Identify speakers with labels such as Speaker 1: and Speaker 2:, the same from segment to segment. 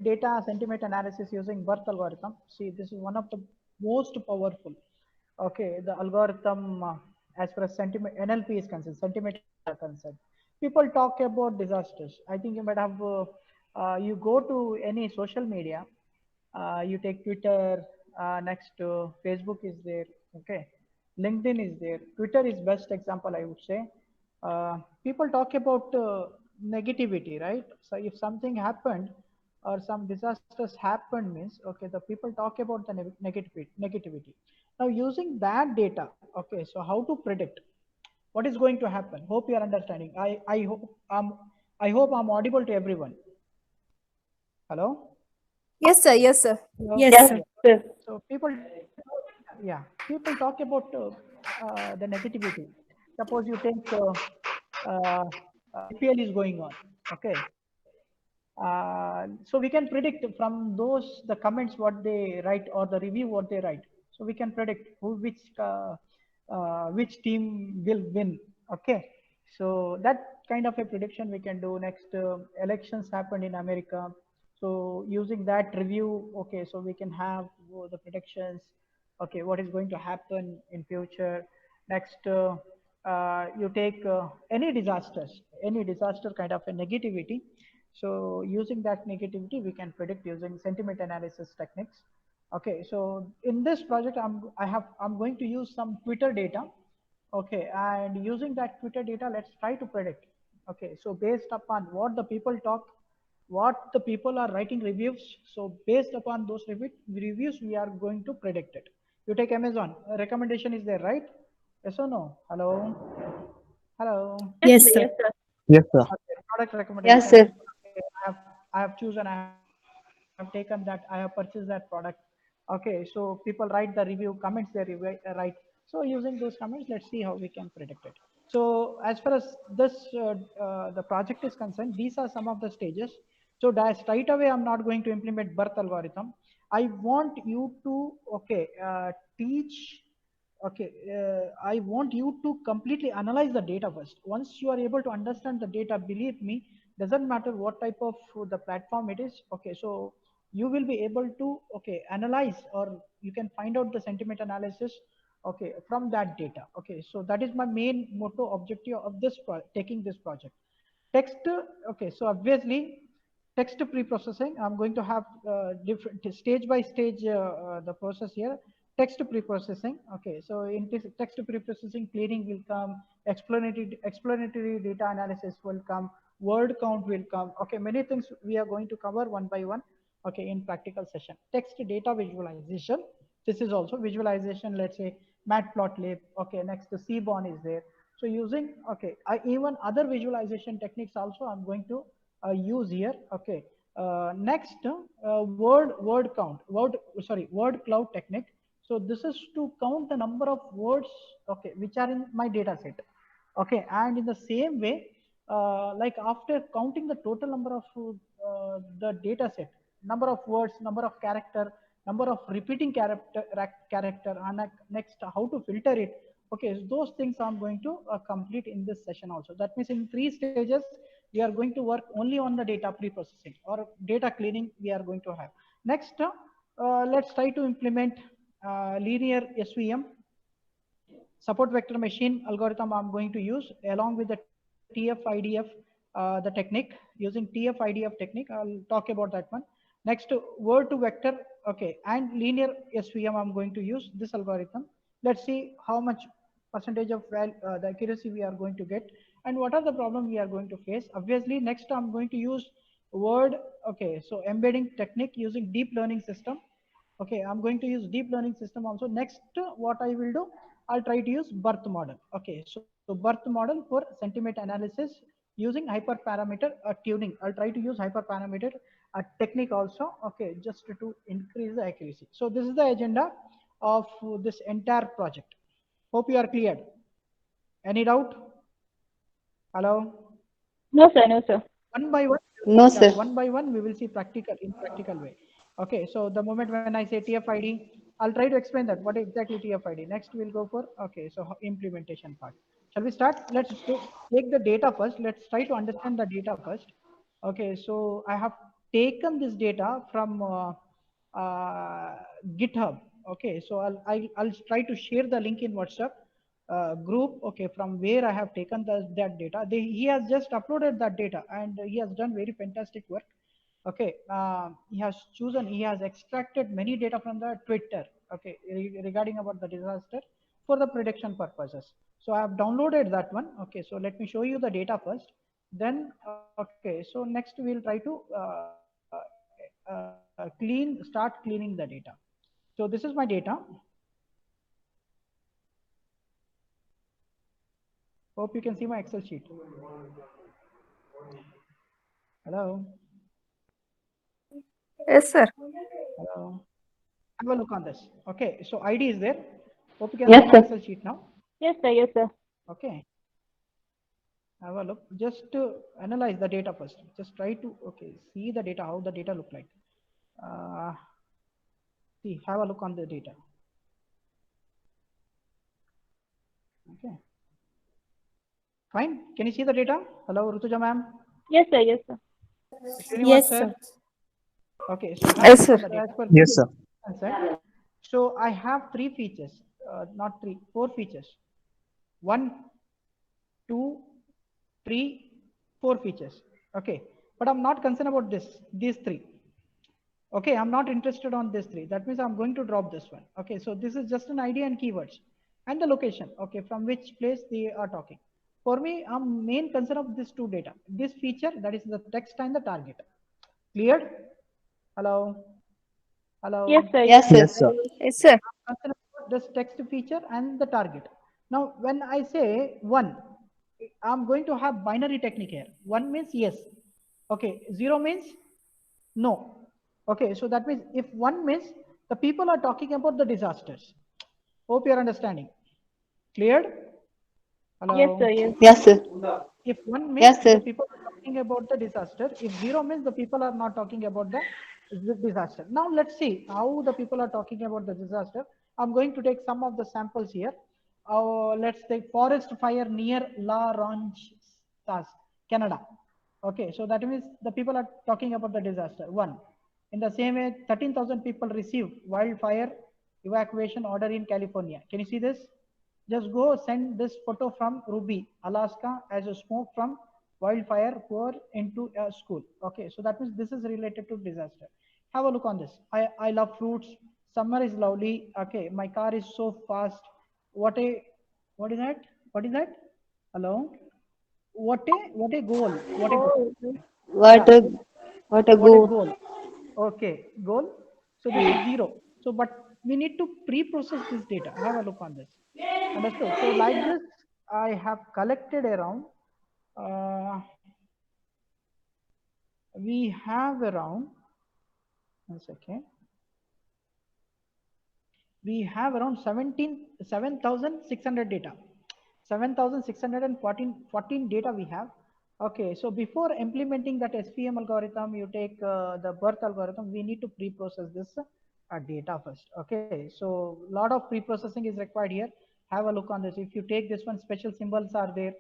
Speaker 1: data sentiment analysis using BERT algorithm. See, this is one of the most powerful. Okay, the algorithm as far as sentiment NLP is concerned, sentiment are concerned. People talk about disasters. I think you might have. You go to any social media, you take Twitter, next Facebook is there, okay, LinkedIn is there, Twitter is best example, I would say. People talk about negativity, right? So if something happened or some disasters happened means, okay, the people talk about the negativity. Now using that data, okay, so how to predict what is going to happen? Hope you are understanding. I hope I'm audible to everyone. Hello.
Speaker 2: Yes, sir. Yes, sir.
Speaker 1: Hello?
Speaker 3: Yes,
Speaker 1: Yeah.
Speaker 3: sir.
Speaker 1: So people talk about the negativity. Suppose you think uh, IPL is going on, okay. So we can predict from those the comments what they write or the review what they write. So we can predict which team will win, okay. So that kind of a prediction we can do. Next, elections happened in America. So using that review, okay, so we can have the predictions, okay, what is going to happen in future. Next, you take any disaster kind of a negativity. So using that negativity, we can predict using sentiment analysis techniques. Okay, so in this project, I'm going to use some Twitter data. Okay, and using that Twitter data, let's try to predict. Okay, so based upon what the people talk, what the people are writing reviews. So based upon those reviews, we are going to predict it. You take Amazon, a recommendation is there, right? Yes or no? Hello, hello.
Speaker 3: Yes,
Speaker 2: Yes,
Speaker 3: sir.
Speaker 2: sir.
Speaker 3: Yes, sir.
Speaker 4: Yes, sir.
Speaker 1: Okay, product
Speaker 3: Yes,
Speaker 1: recommendation.
Speaker 3: sir.
Speaker 1: Okay, I have chosen. I have taken that. I have purchased that product. Okay, so people write the review, comments their review, right? So using those comments, let's see how we can predict it. So as far as this the project is concerned, these are some of the stages. So straight away, I'm not going to implement BERT algorithm. I want you to teach. Okay, I want you to completely analyze the data first. Once you are able to understand the data, believe me, doesn't matter what type of the platform it is. Okay, so you will be able to analyze, or you can find out the sentiment analysis, okay, from that data. Okay, so that is my main motto objective of this taking this project. Text, okay, so obviously text pre-processing, I'm going to have different stage by stage the process here. Text pre-processing, okay, so in this text pre-processing, cleaning will come, explanatory data analysis will come, word count will come. Okay, many things we are going to cover one by one, okay, in practical session. Text data visualization, this is also visualization, let's say matplotlib. Okay, next the Seaborn is there. So using, okay, even other visualization techniques also I'm going to use here. Okay, next word cloud technique. So this is to count the number of words, okay, which are in my data set. Okay, and in the same way, like after counting the total number of the data set, number of words, number of character, number of repeating character, and next how to filter it. Okay, so those things I'm going to complete in this session also. That means in 3 stages, we are going to work only on the data pre-processing or data cleaning we are going to have. Next, let's try to implement linear SVM, support vector machine algorithm I'm going to use along with the TF-IDF, the technique. Using TF-IDF technique, I'll talk about that one. Next, word to vector, okay, and linear SVM I'm going to use this algorithm. Let's see how much percentage of the accuracy we are going to get and what are the problems we are going to face. Obviously, next I'm going to use word, okay, so embedding technique using deep learning system. Okay, I'm going to use deep learning system also. Next, what I will do, I'll try to use BERT model. Okay, so BERT model for sentiment analysis using hyperparameter tuning. I'll try to use hyperparameter technique also. Okay, just to increase the accuracy. So this is the agenda of this entire project. Hope you are cleared. Any doubt? Hello?
Speaker 3: No, sir. No, sir.
Speaker 1: One by one,
Speaker 3: No,
Speaker 1: yeah,
Speaker 3: sir.
Speaker 1: one by one, we will see practical in practical way. Okay, so the moment when I say TFID, I'll try to explain that what exactly TFID. Next, we'll go for, okay, so implementation part. Shall we start? Let's take the data first. Let's try to understand the data first. Okay, so I have taken this data from GitHub. Okay, so I'll try to share the link in WhatsApp group. Okay, from where I have taken that data. He has just uploaded that data, and he has done very fantastic work. Okay, he has extracted many data from the Twitter. Okay, regarding about the disaster for the prediction purposes. So I have downloaded that one. Okay, so let me show you the data first. Then, okay, so next we'll try to start cleaning the data. So this is my data. Hope you can see my Excel sheet. Hello.
Speaker 2: Yes, sir.
Speaker 1: Hello. Have a look on this. Okay, so ID is there. Hope you can
Speaker 3: Yes,
Speaker 1: see my
Speaker 3: sir.
Speaker 1: Excel sheet now.
Speaker 3: Yes, sir. Yes, sir.
Speaker 1: Okay. Have a look. Just to analyze the data first. Just try to see the data, how the data look like. See, have a look on the data. Okay. Fine. Can you see the data? Hello, Rutuja ma'am.
Speaker 3: Yes, sir. Yes, sir.
Speaker 1: Srinivas
Speaker 2: Yes,
Speaker 1: sir.
Speaker 2: sir.
Speaker 1: Okay, so have a
Speaker 2: Yes,
Speaker 1: look
Speaker 2: sir.
Speaker 1: on the data. As per
Speaker 4: Yes, sir.
Speaker 1: answer. So I have three features, not three, four features. 1, 2, 3, 4 features. Okay, but I'm not concerned about these three. Okay, I'm not interested on this three. That means I'm going to drop this one. Okay, so this is just an ID and keywords and the location. Okay, from which place they are talking. For me, I'm main concern of this two data. This feature, that is the text and the target. Cleared? Hello? Hello?
Speaker 3: Yes, sir.
Speaker 2: Yes, sir.
Speaker 4: Yes, sir.
Speaker 2: Yes, sir.
Speaker 1: I'm concerned about this text feature and the target. Now, when I say one, I'm going to have binary technique here. One means yes. Okay, zero means no. Okay, so that means if one means the people are talking about the disasters. Hope you're understanding. Cleared?
Speaker 3: Yes,
Speaker 1: Hello?
Speaker 3: sir. Yes.
Speaker 2: Yes, sir.
Speaker 1: If one means
Speaker 2: Yes, sir.
Speaker 1: the people are talking about the disaster, if zero means the people are not talking about the disaster. Now let's see how the people are talking about the disaster. I'm going to take some of the samples here. Let's take forest fire near La Ronge, Canada. Okay, so that means the people are talking about the disaster. One. In the same way, 13,000 people received wildfire evacuation order in California. Can you see this? Just go send this photo from Ruby, Alaska, as a smoke from wildfire pour into a school. Okay, so that means this is related to disaster. Have a look on this. I love fruits. Summer is lovely. Okay, my car is so fast. What a what is that? What is that? Hello? What a goal. What a goal.
Speaker 3: Oh,
Speaker 1: Yeah,
Speaker 2: What a what a
Speaker 1: what a
Speaker 2: go.
Speaker 1: goal. Okay, goal. So this is zero. So, but we need to pre-process this data. Have a look on this. Understood? So like this, I have collected around, uh, we have around, one second, we have around 7,600 data. 7,614 data we have. Okay, so before implementing that SVM algorithm, you take the birth algorithm, we need to pre-process this data first. Okay, so a lot of pre-processing is required here. Have a look on this. If you take this one, special symbols are there.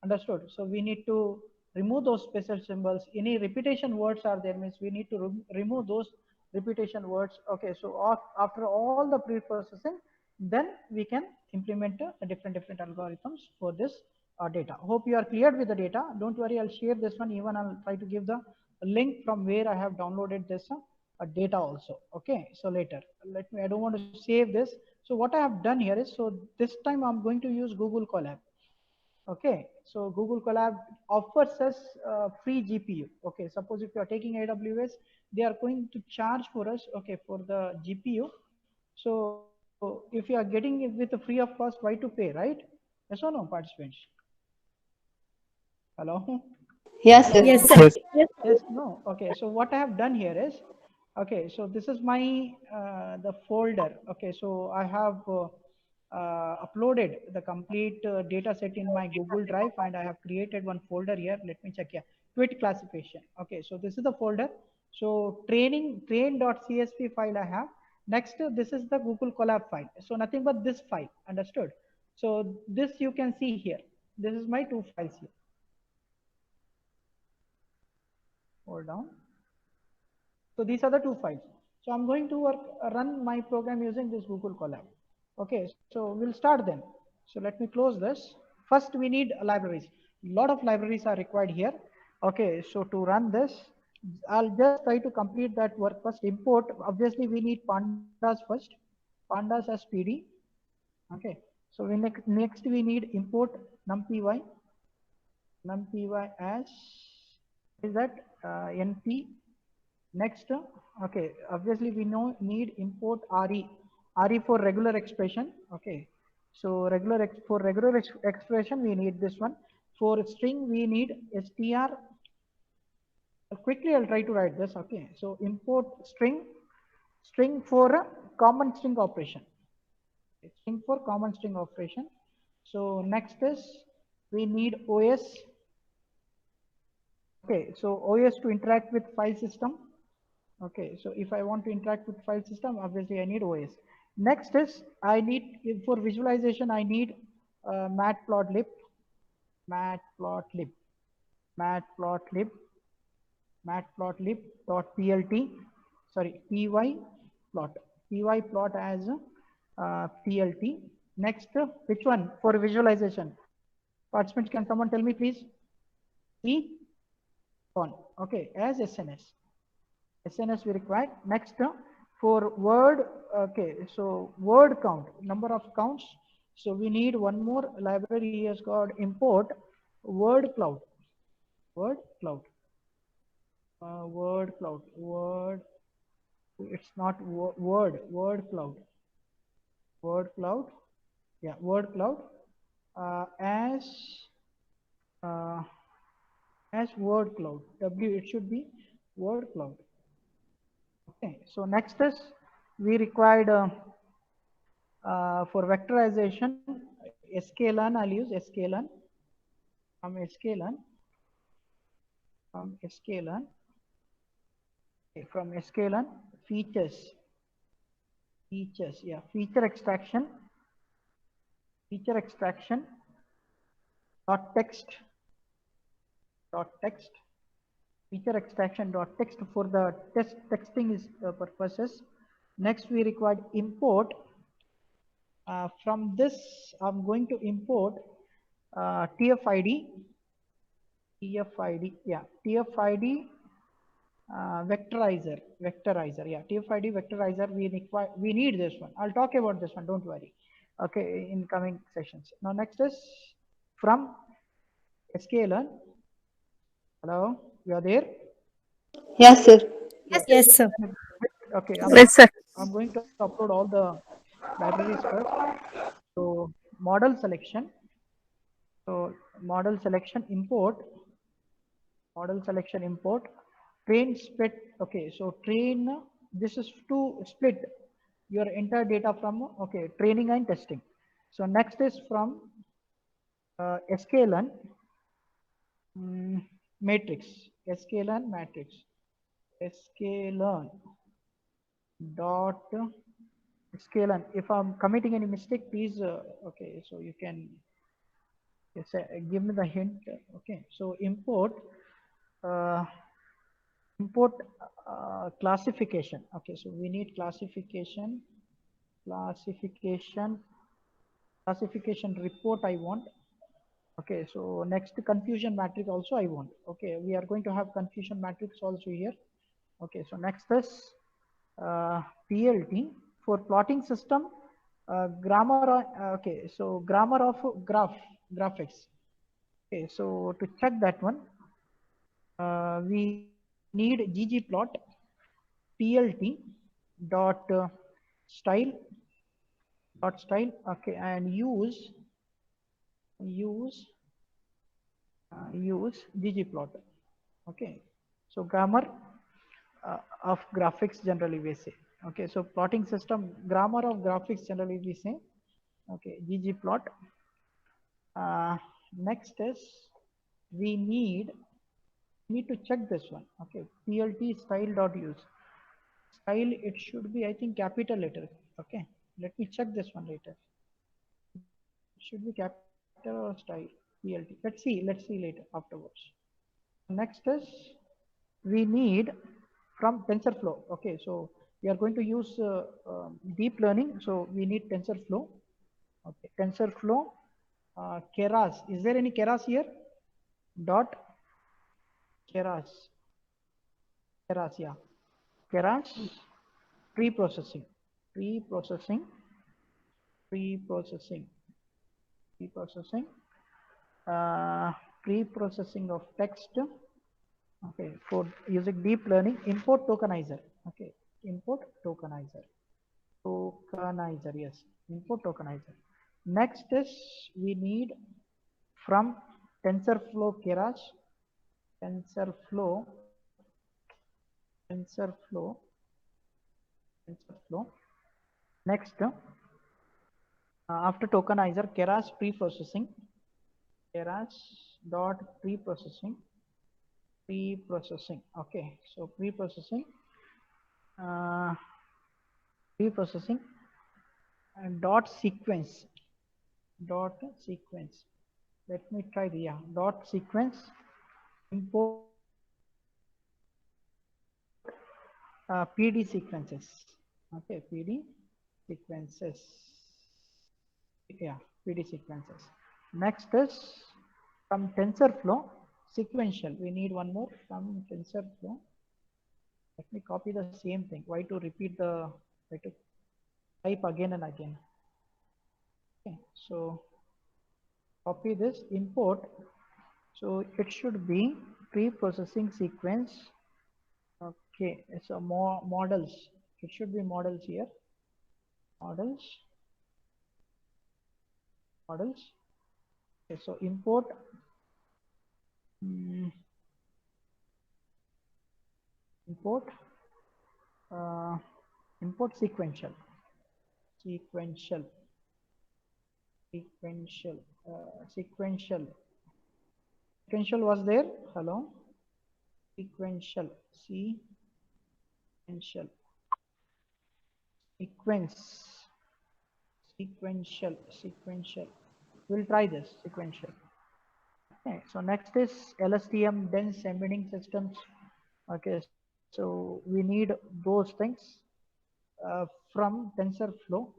Speaker 1: Understood? So we need to remove those special symbols. Any repetition words are there, means we need to remove those repetition words. Okay, so after all the pre-processing, then we can implement different algorithms for this data. Hope you are cleared with the data. Don't worry, I'll share this one. Even I'll try to give the link from where I have downloaded this data also. Okay, so later, let me, I don't want to save this. So what I have done here is, so this time I'm going to use Google Colab. Okay, so Google Colab offers us free GPU. Okay, suppose if you are taking AWS, they are going to charge for us, okay, for the GPU. So if you are getting it with a free of cost, why to pay, right? Yes or no, participants? Hello?
Speaker 2: Yes,
Speaker 1: Hello?
Speaker 2: sir.
Speaker 3: yes,
Speaker 2: Yes,
Speaker 3: sir.
Speaker 2: sir.
Speaker 4: Yes.
Speaker 3: Yes,
Speaker 1: Yes, no. Okay, so what I have done here is, okay, so this is my the folder. Okay, so I have uploaded the complete data set in my Google Drive, and I have created one folder here. Let me check here. Tweet classification. Okay, so this is the folder. So train.csv file I have. Next, this is the Google Colab file. So nothing but this file. Understood? So this you can see here. This is my two files here. Hold on. So these are the two files. So I'm going to run my program using this Google Colab. Okay, so we'll start then. So let me close this. First, we need libraries. A lot of libraries are required here. Okay, so to run this, I'll just try to complete that work first. Import, obviously we need pandas first. Pandas as PD. Okay, so next we need import numpy, numpy as, is that np. Next, okay, obviously we know need import re for regular expression. Okay, so for regular expression we need this one. For string we need str. Quickly I'll try to write this. Okay, so import string for a common string operation. String for common string operation. So next is we need OS. Okay, so OS to interact with file system. Okay, so if I want to interact with file system, obviously I need OS. Next is I need, for visualization, I need matplotlib, matplotlib, matplotlib, matplotlib.plt, sorry, py plot as plt. Next, which one for visualization? Participants, can someone tell me please? E on, okay, as SNS. SNS we require. Next, for word, okay, so word count, number of counts. So we need one more library is called import word cloud, word cloud, word cloud, word. It's not word cloud, word cloud. Yeah, word cloud as uh, as word cloud. W, it should be word cloud. Okay, so next is we required for vectorization sklearn. I'll use sklearn from sklearn from sklearn okay, from sklearn features, yeah, feature extraction dot text feature extraction dot text for the texting is purposes. Next we required import. From this I'm going to import tfid, yeah, tfid vectorizer, yeah, tfid vectorizer. We need this one. I'll talk about this one, don't worry. Okay, in coming sessions. Now next is from sklearn. Hello, you are there?
Speaker 2: Yes, sir.
Speaker 1: Yeah.
Speaker 4: Yes, sir.
Speaker 1: Okay,
Speaker 4: Yes, sir.
Speaker 1: I'm going to upload all the libraries first. So model selection, so model selection import train split. Okay, so train, this is to split your entire data from, okay, training and testing. So next is from sklearn matrix, sklearn matrix, sklearn dot sklearn. If I'm committing any mistake, please, okay, so you can, yes, give me the hint. Okay, so uh, import classification. Okay, so we need classification report I want. Okay, so next confusion matrix also I want. Okay, we are going to have confusion matrix also here. Okay, so next is PLT for plotting system, grammar. Okay, so grammar of graphics. Okay, so to check that one, we need ggplot plt dot style okay, and use ggplot. Okay, so grammar of graphics generally we say. Okay, so plotting system grammar of graphics generally we say. Okay, ggplot. Next is we need to check this one. Okay, plt style dot use style, it should be, I think, capital letter. Okay, let me check this one later. It should be capital or style plt. Let's see later afterwards. Next is we need from TensorFlow. Okay, so we are going to use deep learning, so we need TensorFlow. Okay, TensorFlow, Keras. Is there any Keras here? Dot Keras. Keras, yeah. Keras pre-processing, pre-processing, pre-processing, pre-processing, pre-processing of text. Okay, for using deep learning, import tokenizer. Okay, import tokenizer. Tokenizer, yes, import tokenizer. Next is we need from TensorFlow Keras, TensorFlow, TensorFlow, TensorFlow. Next, after tokenizer, Keras pre-processing, Keras dot pre-processing, pre-processing. Okay, so pre-processing, pre-processing, and dot sequence, dot sequence. Let me try the dot sequence. Import PD sequences. Okay, PD sequences. Yeah, PD sequences. Next is from TensorFlow sequential. We need one more from TensorFlow. Let me copy the same thing. Why to repeat the, why to type again and again. Okay, so copy this, import. So it should be pre-processing sequence. Okay, so more models. It should be models here. Models. Models. Okay, so import. Import. Import sequential. Sequential. Sequential. Sequential. Sequential was there. Hello. Sequential. Sequential. Sequence. Sequential. Sequential. We'll try this sequential. Okay, so next is LSTM dense embedding systems. Okay, so we need those things from TensorFlow.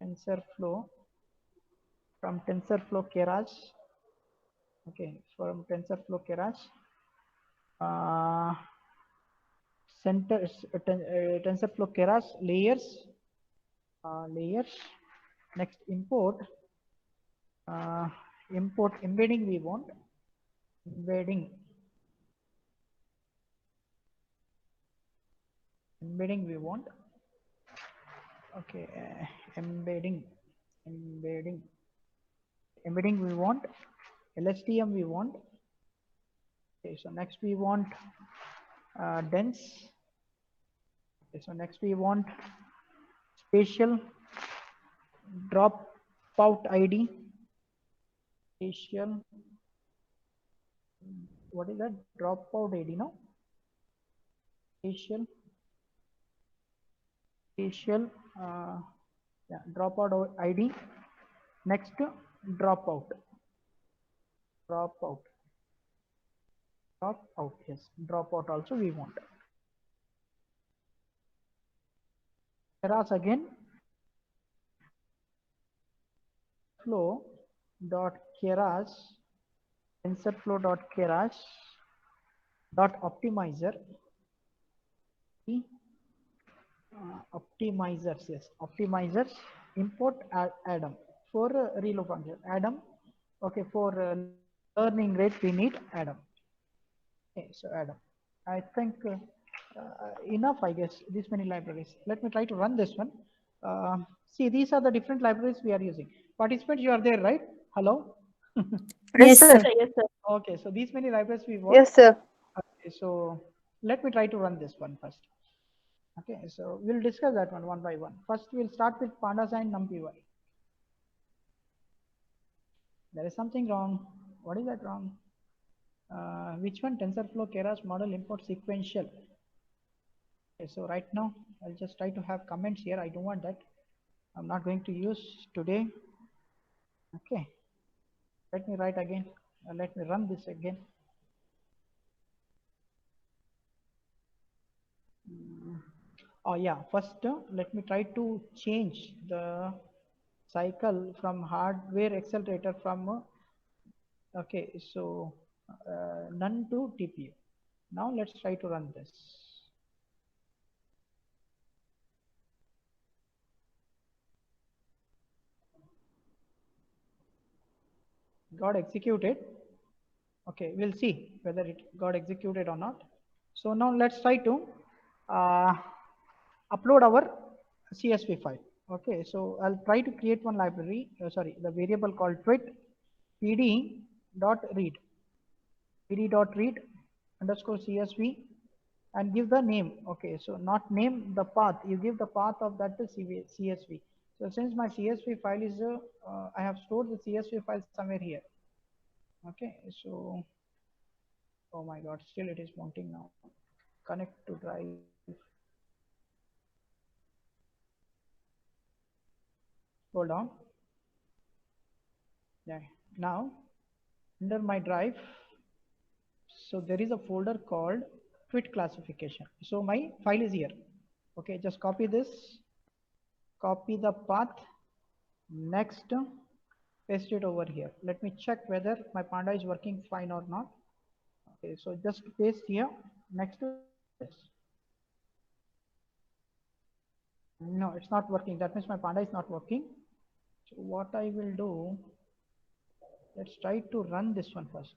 Speaker 1: TensorFlow, from TensorFlow Keras. Okay, from TensorFlow Keras. TensorFlow Keras layers. Layers. Next import. Import embedding we want. Embedding. Embedding we want. Okay, embedding. Embedding. Embedding we want. LSTM we want. Okay, so next we want dense. Okay, so next we want spatial dropout ID. Spatial. What is that? Dropout ID, no? Spatial. Spatial. Yeah, dropout ID. Next, dropout. Dropout. Dropout. Yes, dropout also we want. Keras again. Flow dot Keras. TensorFlow dot Keras dot optimizer. Optimizers, yes, optimizers. Import Adam for reload function. Adam. Okay, for learning rate we need Adam. Okay, so Adam. I think enough, I guess, these many libraries. Let me try to run this one. See, these are the different libraries we are using. Participants, you are there, right? Hello?
Speaker 2: Yes, sir.
Speaker 3: Yes, sir.
Speaker 1: Okay, so these many libraries we want.
Speaker 2: Yes, sir.
Speaker 1: Okay, so let me try to run this one first. Okay, so we'll discuss that one by one. First, we'll start with pandas and numpy. There is something wrong. What is that wrong? Which one? TensorFlow Keras model import sequential. Okay, so right now I'll just try to have comments here. I don't want that. I'm not going to use today. Okay, let me write again. Let me run this again. Oh yeah, first let me try to change the cycle from hardware accelerator from okay, so none to TPU. Now let's try to run this. Got executed. Okay, we'll see whether it got executed or not. So now let's try to uh, upload our CSV file. Okay, so I'll try to create one library, sorry, the variable called twit pd.read pd.read underscore CSV and give the name. Okay, so not name, the path, you give the path of that CSV. So since my CSV file is, I have stored the CSV file somewhere here. Okay, so, oh my God, still it is mounting now. Connect to drive. Hold on. Yeah, now under my drive, so there is a folder called twit classification. So my file is here. Okay, just copy this, copy the path, next paste it over here. Let me check whether my Panda is working fine or not. Okay, so just paste here next to this. No, it's not working. That means my Panda is not working. So what I will do, let's try to run this one first.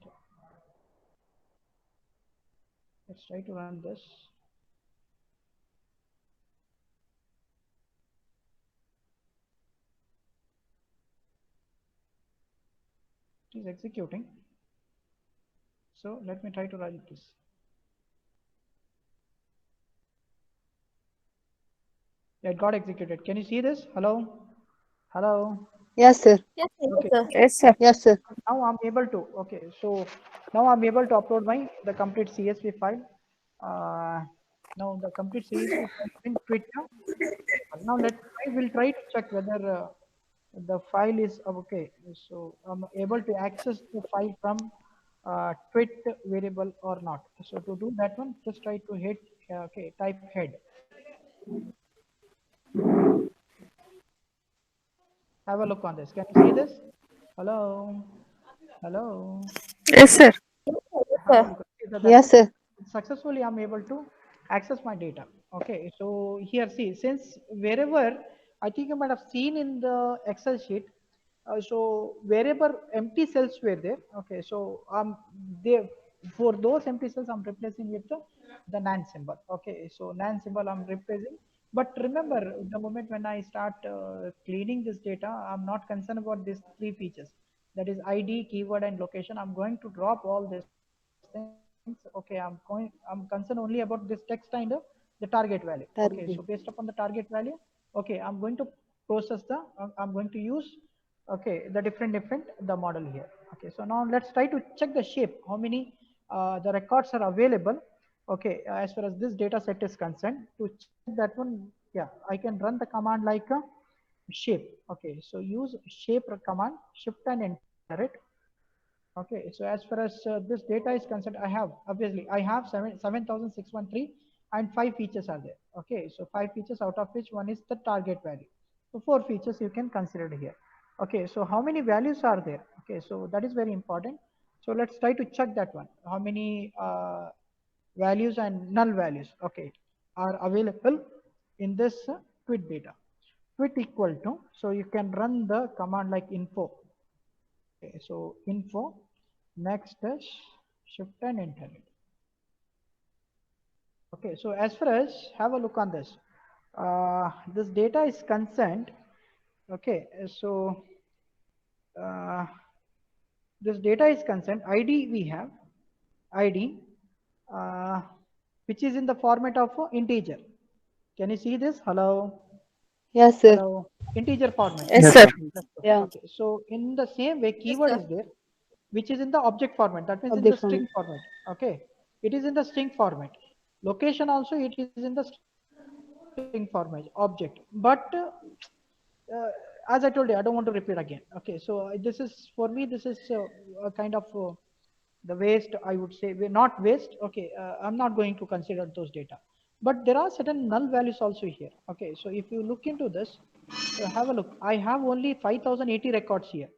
Speaker 1: Let's try to run this. It is executing. So let me try to run this. Yeah, it got executed. Can you see this? Hello? Hello?
Speaker 2: Yes, sir.
Speaker 3: Yes, sir.
Speaker 1: Okay.
Speaker 3: Yes, sir.
Speaker 2: Yes, sir. Yes, sir.
Speaker 1: Now I'm able to, okay. So now I'm able to upload the complete CSV file. Now the complete CSV file is in Twitter. Now I will try to check whether the file is okay. So I'm able to access the file from twit variable or not. So to do that one, just try to hit okay, type head. Have a look on this. Can you see this? Hello, hello.
Speaker 2: Yes, sir.
Speaker 3: Yes,
Speaker 1: Have a
Speaker 3: sir.
Speaker 1: look. See that
Speaker 2: Yes,
Speaker 1: one
Speaker 2: sir.
Speaker 1: successfully I'm able to access my data. Okay, so here see, since wherever I think you might have seen in the Excel sheet, so wherever empty cells were there, okay, so they for those empty cells I'm replacing with the nan symbol. Okay, so nan symbol I'm replacing. But remember, the moment when I start cleaning this data, I'm not concerned about these three features. That is ID, keyword, and location. I'm going to drop all these things. Okay, I'm concerned only about this text and the target value. Okay, so based upon the target value, okay, I'm going to process I'm going to use okay the different the model here. Okay, so now let's try to check the shape, how many the records are available. Okay, as far as this data set is concerned, to check that one, yeah, I can run the command like a shape. Okay, so use shape command, shift and enter it. Okay, so as far as this data is concerned, I have obviously I have 7,613 and 5 features are there. Okay, so 5 features, out of which one is the target value. So 4 features you can consider here. Okay, so how many values are there? Okay, so that is very important. So let's try to check that one. How many values and null values, okay, are available in this twit data. Twit equal to, so you can run the command like info. Okay, so info, next is shift and enter it. Okay, so as far as have a look on this, this data is concerned. Okay, so uh, this data is concerned. ID we have ID, uh, which is in the format of integer. Can you see this? Hello,
Speaker 2: Yes, sir.
Speaker 1: hello, integer format.
Speaker 2: Yes,
Speaker 4: Yes,
Speaker 2: sir.
Speaker 4: sir.
Speaker 2: Yeah.
Speaker 1: Okay, so in the same way,
Speaker 3: Yes,
Speaker 1: keyword
Speaker 3: sir.
Speaker 1: is there, which is in the object format. That means
Speaker 2: Of
Speaker 1: in
Speaker 2: the
Speaker 1: the
Speaker 2: format.
Speaker 1: string format. Okay, it is in the string format. Location also it is in the string format, object. But as I told you, I don't want to repeat again. Okay, so this is for me. This is a kind of the waste. I would say we're not waste. Okay, I'm not going to consider those data. but there are certain null values also here. Okay, so if you look into this, have a look. I have only 5080 records here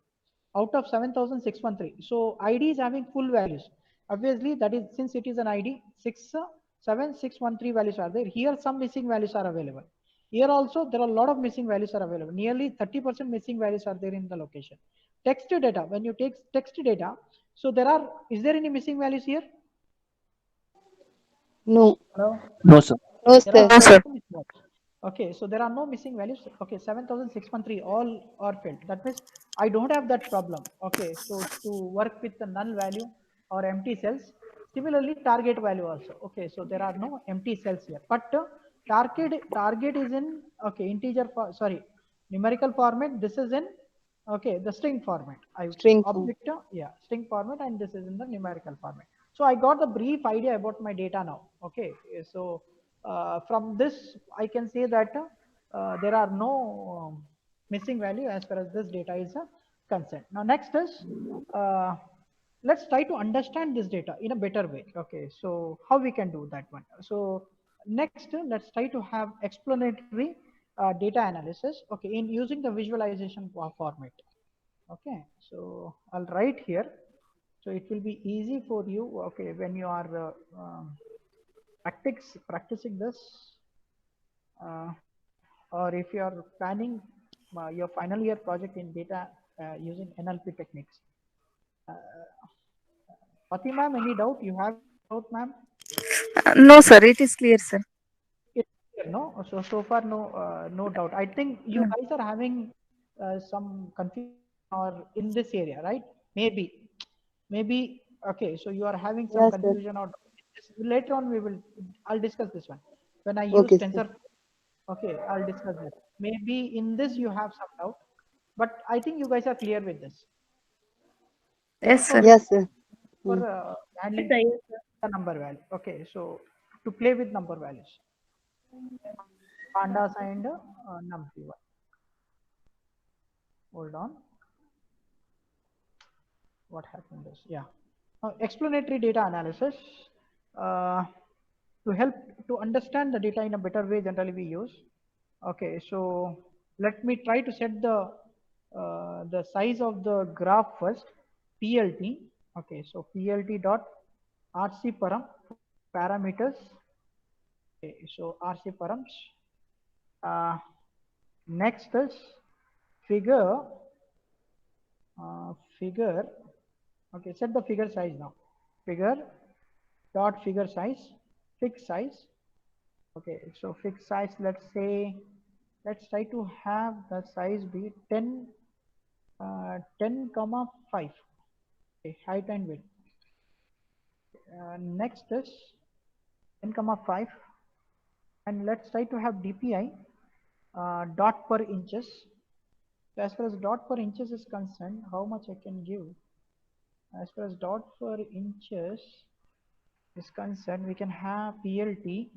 Speaker 1: out of 7613. So ID is having full values. Obviously, that is since it is an ID, 7613 values are there. Here, some missing values are available. Here also, there are a lot of missing values are available. Nearly 30% missing values are there in the location. Text data, when you take text data, so is there any missing values here?
Speaker 2: No.
Speaker 1: Hello?
Speaker 4: No, sir.
Speaker 2: No,
Speaker 1: There are
Speaker 2: sir.
Speaker 1: no missing values. Okay, so there are no missing values. Okay, 7613 all are filled. That means I don't have that problem. Okay, so to work with the null value or empty cells, similarly target value also. Okay, so there are no empty cells here. But target is in integer sorry, numerical format. This is in the string format. I would say
Speaker 2: String form.
Speaker 1: object string format, and this is in the numerical format. So I got the brief idea about my data now. Okay, so from this I can say that there are no missing value as far as this data is concerned. Now next is let's try to understand this data in a better way. Okay, so how we can do that one? So next let's try to have explanatory data analysis, okay, in using the visualization format. Okay, so I'll write here, so it will be easy for you, okay, when you are practicing this, or if you are planning your final year project in data using NLP techniques. Fatima, any doubt? You have doubt, ma'am?
Speaker 5: No, sir. It is clear, sir.
Speaker 1: It's clear, no? So far, no doubt. I think you
Speaker 5: No.
Speaker 1: guys are having some confusion or in this area, right? Maybe. Okay. So you are having some
Speaker 2: Yes, sir.
Speaker 1: confusion or later on I'll discuss this one when I use
Speaker 2: Okay, sir.
Speaker 1: tensor. Okay, I'll discuss this. Maybe in this you have some doubt, but I think you guys are clear with this.
Speaker 5: Yes,
Speaker 1: So
Speaker 5: sir.
Speaker 2: Yes, sir.
Speaker 1: for
Speaker 3: Yes,
Speaker 1: handling
Speaker 3: sir. Yes, sir.
Speaker 1: the number value. Okay, so to play with number values, pandas and num3. Hold on. What happened is, yeah. Explanatory data analysis. Uh, to help to understand the data in a better way, generally we use. Okay, so let me try to set the size of the graph first. PLT. Okay, so PLT dot RC param parameters. Okay, so RC params. Next is figure. Figure. Okay, set the figure size now. Figure dot figure size, fixed size. Okay, so fixed size, let's say, let's try to have the size be 10, 10 comma 5. Okay, height and width. Next is 10 comma 5, and let's try to have DPI dot per inches. So as far as dot per inches is concerned, how much I can give? As far as dot per inches is concerned, we can have PLT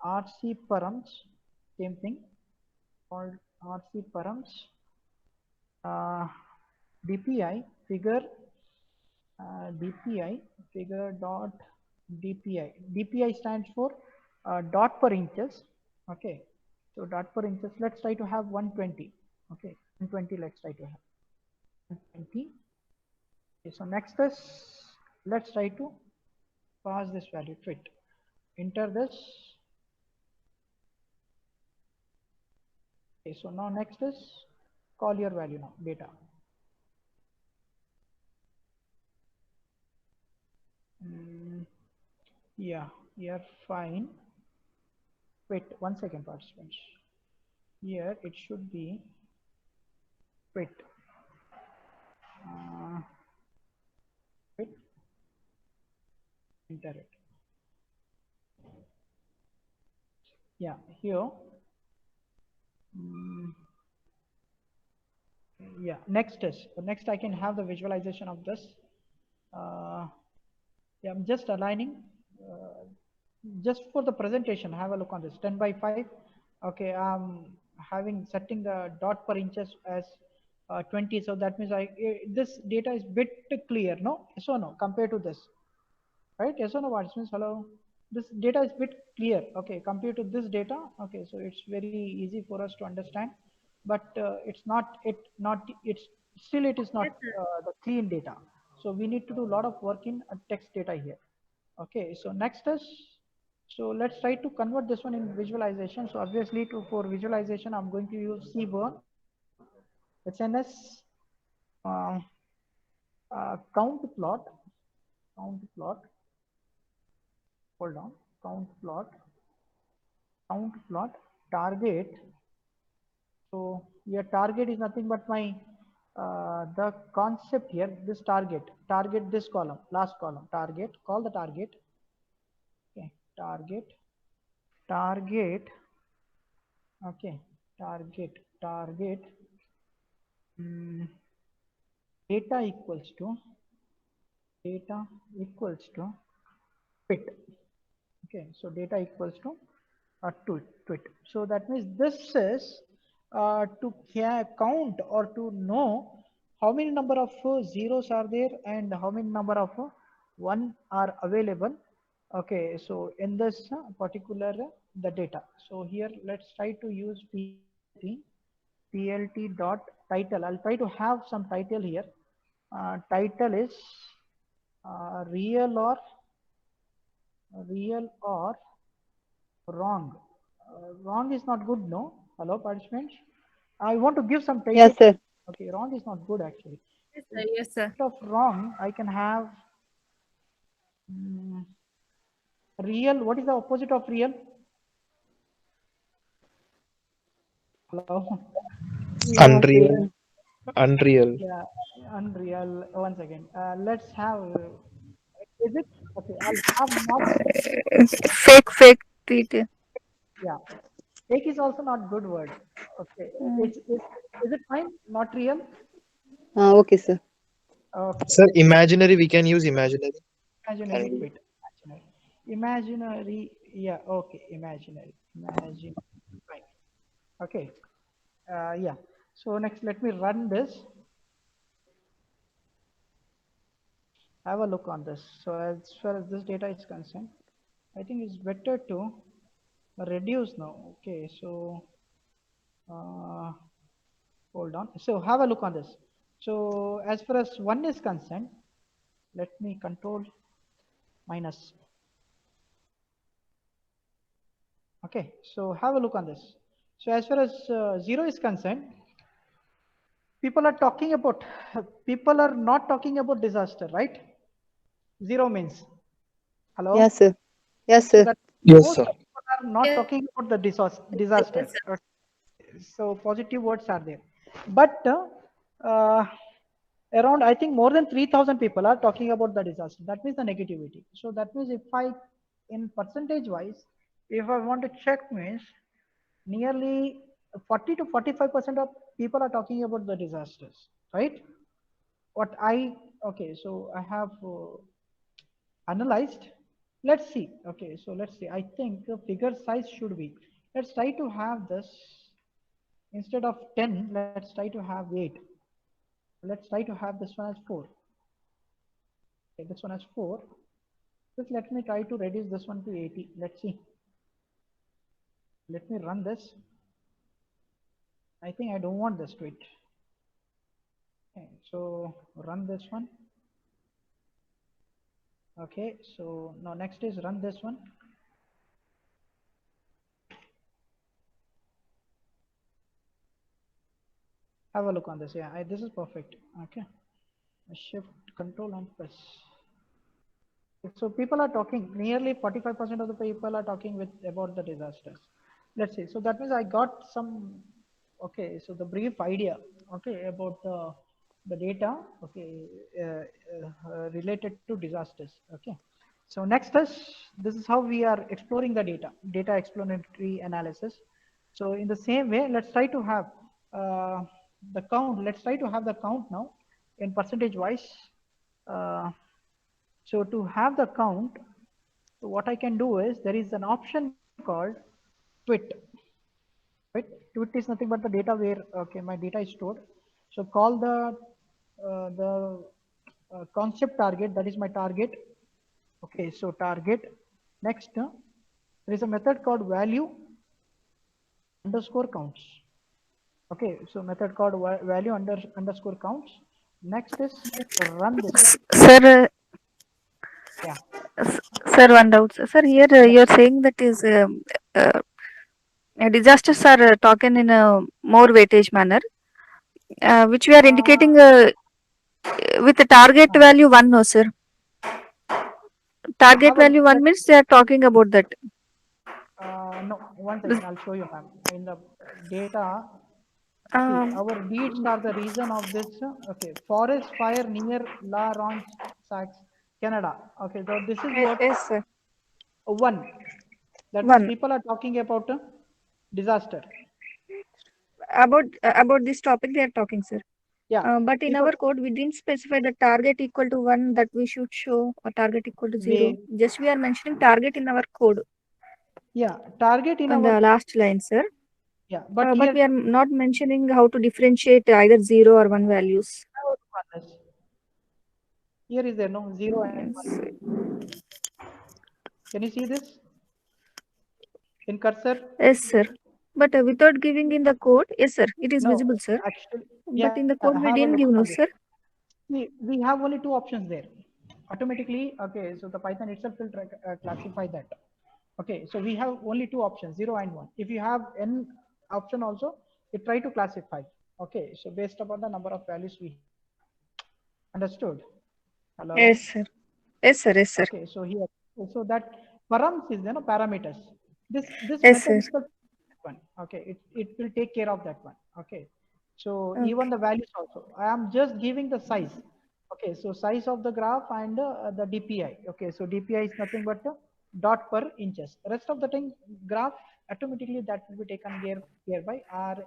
Speaker 1: RC params, same thing, called RC params, DPI figure, DPI figure dot DPI. DPI stands for dot per inches. Okay, so dot per inches. Let's try to have 120. Okay, 120. Let's try to have 120. Okay, so next is let's try to pass this value to it. Enter this. Okay, so now next is call your value now, data. Yeah, you're fine. Wait, 1 second, participants. Here it should be, wait, wait, enter it. Yeah, here. Yeah, next is, next I can have the visualization of this. Yeah, I'm just aligning, just for the presentation, have a look on this, 10 by 5. Okay, I'm setting the dot per inches as 20. So that means this data is bit clear, no? Yes or no, compared to this, right? Yes or no, what means, hello? this data is bit clear, okay, compared to this data. Okay, so it's very easy for us to understand, but it's not it's still it is not the clean data. So we need to do a lot of work in text data here. Okay, so next is, so let's try to convert this one in visualization. So obviously for visualization I'm going to use Seaborn HNS count plot, hold on, count plot target. So your target is nothing but my the concept here, this target this column, last column, target, call the target. Okay, target, okay, target data equals to fit. Okay, so data equals to tweet. So that means this is to count or to know how many number of zeros are there and how many number of one are available. Okay, so in this particular the data. So here let's try to use plt dot title. I'll try to have some title here. Title is real or wrong. Wrong is not good, no? Hello, participants. I want to give some title.
Speaker 2: Yes, sir.
Speaker 1: Okay, wrong is not good actually.
Speaker 5: Yes, sir. Yes, sir.
Speaker 1: Instead of wrong, I can have real. What is the opposite of real? Hello.
Speaker 4: Unreal. Unreal.
Speaker 1: Yeah, unreal. One second. Let's have. Is it okay? I'll have not.
Speaker 5: Fake detail.
Speaker 1: Yeah, fake is also not good word. Okay, is it fine? Not real.
Speaker 2: Okay, sir.
Speaker 1: Okay.
Speaker 4: Sir, imaginary, we can use imaginary.
Speaker 1: Imaginary, wait, imaginary, yeah, okay, imaginary, fine. Okay, yeah. So next, let me run this. Have a look on this. So as far as this data is concerned, I think it's better to reduce now. Okay, so hold on. So have a look on this. So as far as one is concerned, let me control minus. Okay, so have a look on this. So as far as 0 is concerned, people are not talking about disaster, right? 0 means, hello?
Speaker 2: Yes, sir. Yes,
Speaker 1: So
Speaker 2: sir.
Speaker 1: that
Speaker 4: Yes,
Speaker 1: most
Speaker 4: sir.
Speaker 1: people are not
Speaker 5: Yes.
Speaker 1: talking about the disaster. So positive words are there. But around, I think more than 3,000 people are talking about the disaster. That means the negativity. So that means if I, in percentage wise, if I want to check means nearly 40 to 45% of people are talking about the disasters, right? What I, okay, so I have analyzed. Let's see. Okay, so let's see. I think the figure size should be, let's try to have this instead of 10, let's try to have 8. Let's try to have this one as 4. Okay, this one as 4. Just let me try to reduce this one to 80. Let's see. Let me run this. I think I don't want this tweet. Okay, so run this one. Okay, so now next is run this one. Have a look on this. Yeah, this is perfect. Okay, shift control and press. So people are talking, nearly 45% of the people are talking about the disasters. Let's see. So that means I got some, okay, so the brief idea, okay, about the data, okay, related to disasters. Okay. So next is, this is how we are exploring the data explanatory analysis. So in the same way, let's try to have the count. Let's try to have the count now in percentage wise. So to have the count, so what I can do is, there is an option called twit. Right? Twit is nothing but the data where, okay, my data is stored. So call the concept target, that is my target. Okay, so target Next, there is a method called value underscore counts. Okay, so method called value underscore counts. Next is run this.
Speaker 5: Sir,
Speaker 1: Yeah.
Speaker 5: sir, one doubt. Sir, here you're saying that is disasters are taken in a more weightage manner, which we are indicating with the target value 1, no, sir. Target
Speaker 1: Have a
Speaker 5: value
Speaker 1: look
Speaker 5: 1 means they are talking about that.
Speaker 1: no, one second, I'll show you, ma'am. In the data, see,
Speaker 5: Um,
Speaker 1: our deeds are the reason of this. Okay, forest fire near La Ronge, Sax, Canada. Okay, so this is what
Speaker 5: yes, sir.
Speaker 1: one. That means
Speaker 5: 1.
Speaker 1: people are talking about a disaster.
Speaker 5: About this topic they are talking, sir.
Speaker 1: Yeah,
Speaker 5: But in
Speaker 1: people
Speaker 5: our code, we didn't specify the target equal to 1 that we should show or target equal to 0.
Speaker 1: we
Speaker 5: Just we are mentioning target in our code
Speaker 1: yeah target in
Speaker 5: on
Speaker 1: our
Speaker 5: the last line, sir.
Speaker 1: yeah, but
Speaker 5: But
Speaker 1: here
Speaker 5: we are not mentioning how to differentiate either 0 or 1 values.
Speaker 1: here is there no 0 and
Speaker 5: Yes,
Speaker 1: 1. Can you see this in cursor?
Speaker 5: yes, sir. But without giving in the code, yes, sir, it is
Speaker 1: No,
Speaker 5: visible, sir.
Speaker 1: actually,
Speaker 5: But
Speaker 1: yeah,
Speaker 5: in the code, we
Speaker 1: have a
Speaker 5: didn't
Speaker 1: look
Speaker 5: give, no,
Speaker 1: on this.
Speaker 5: sir.
Speaker 1: We have only two options there. Automatically, okay, so the Python itself will classify that. Okay, so we have only two options, 0 and 1. If you have n option also, it try to classify. Okay, so based upon the number of values we understood. Hello.
Speaker 5: Yes, sir. Yes, sir. Yes, sir.
Speaker 1: Okay, so here, so that params is parameters. This
Speaker 5: Yes,
Speaker 1: method
Speaker 5: sir.
Speaker 1: is called one. Okay, it will take care of that one. Okay, so
Speaker 5: Okay.
Speaker 1: even the values also. I am just giving the size. Okay, so size of the graph and the DPI. Okay, so DPI is nothing but dot per inches. Rest of the thing graph automatically that will be taken care by are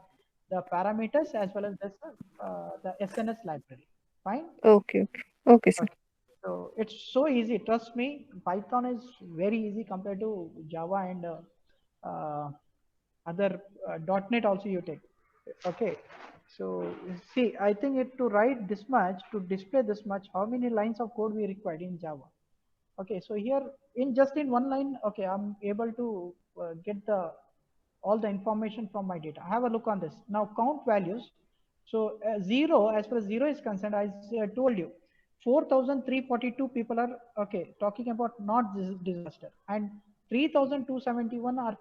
Speaker 1: the parameters as well as this the SNS library. Fine.
Speaker 5: Okay. Okay. Okay, sir.
Speaker 1: Okay. So it's so easy. Trust me, Python is very easy compared to Java and other .NET also you take. Okay. So see, I think it to write this much, to display this much, how many lines of code we required in Java? Okay. So here in just in one line, okay, I'm able to get the all the information from my data. Have a look on this. Now count values. So 0, as far as 0 is concerned, I told you 4,342 people are okay talking about not this disaster, and 3,271 are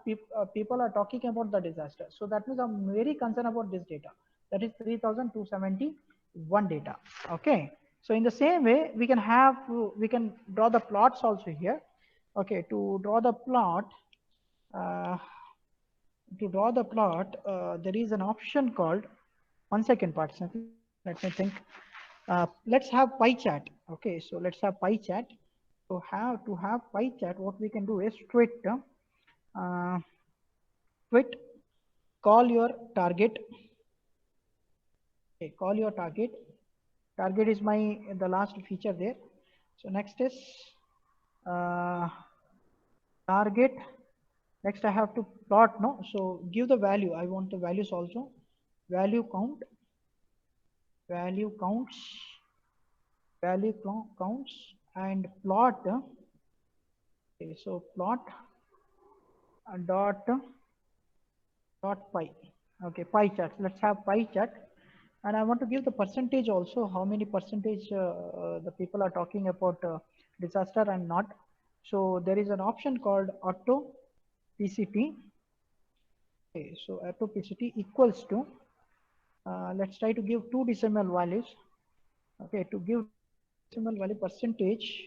Speaker 1: people are talking about the disaster. So that means I'm very concerned about this data. That is 3,271 data. Okay. So in the same way, we can draw the plots also here. Okay, to draw the plot. To draw the plot, there is an option called, one second participant, let me think. Let's have pie chart. Okay, so let's have pie chart. So to have pie chart, what we can do is uh, tweet, call your target. Okay, call your target. Target is the last feature there. So next is uh, target. Next I have to plot, no? So give the value. I want the values also. Value count, value counts, value counts, and plot. Okay, so plot dot pie. Okay, pie chart. Let's have pie chart. And I want to give the percentage also, how many percentage the people are talking about disaster and not. So there is an option called auto PCT. Okay, so auto PCT equals to, let's try to give two decimal values. Okay, to give decimal value percentage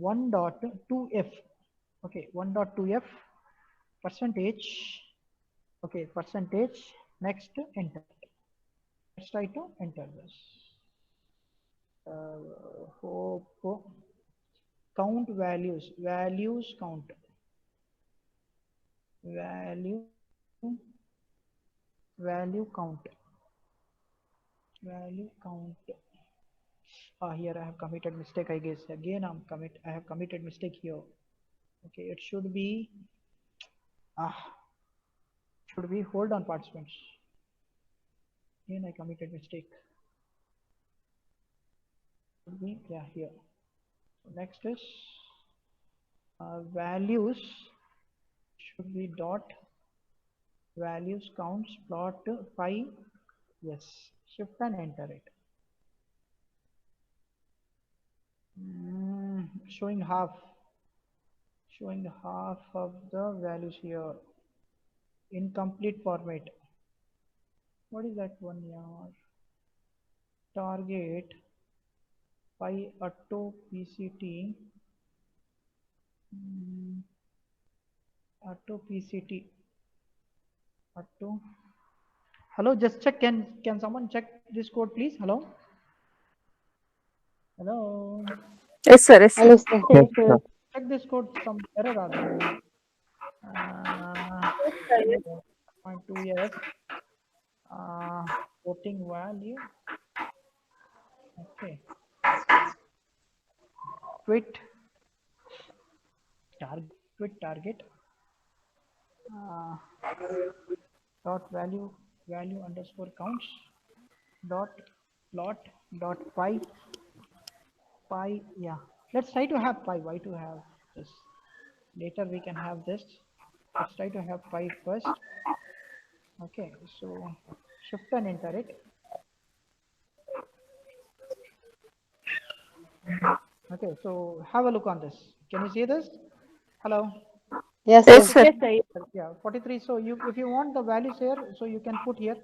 Speaker 1: 1.2f. Okay, 1.2f percentage. Okay, percentage. Next, enter. Let's try to enter this. Hope count values. Values count. Value. Value count. Value count. Here I have committed mistake. I guess again I have committed mistake here. Okay, it should be hold on participants. Again I committed mistake. Should be, yeah, here. So next is values should be dot values counts plot pi. Yes, shift and enter it. Showing half of the values here, incomplete format. What is that one here? Target pi auto PCT. Auto PCT. Auto. Hello, just check. Can someone check this code, please? Hello. Hello.
Speaker 5: Yes, sir. Yes, sir.
Speaker 2: Hello, sir.
Speaker 3: Yes, sir.
Speaker 1: Check this code. Some error are there.
Speaker 3: Yes, sir. Yes.
Speaker 1: 0.2f. Voting value. Okay. Quit target. Dot value underscore counts dot plot dot pi. Yeah, let's try to have pi. Why to have this? Later we can have this. Let's try to have pi first. Okay, so shift and enter it. Okay, so have a look on this. Can you see this? Hello.
Speaker 2: Yes,
Speaker 5: Yes,
Speaker 2: sir.
Speaker 5: sir.
Speaker 3: Yes, sir. Yes.
Speaker 1: Yeah, 43. So if you want the values here, so you can put here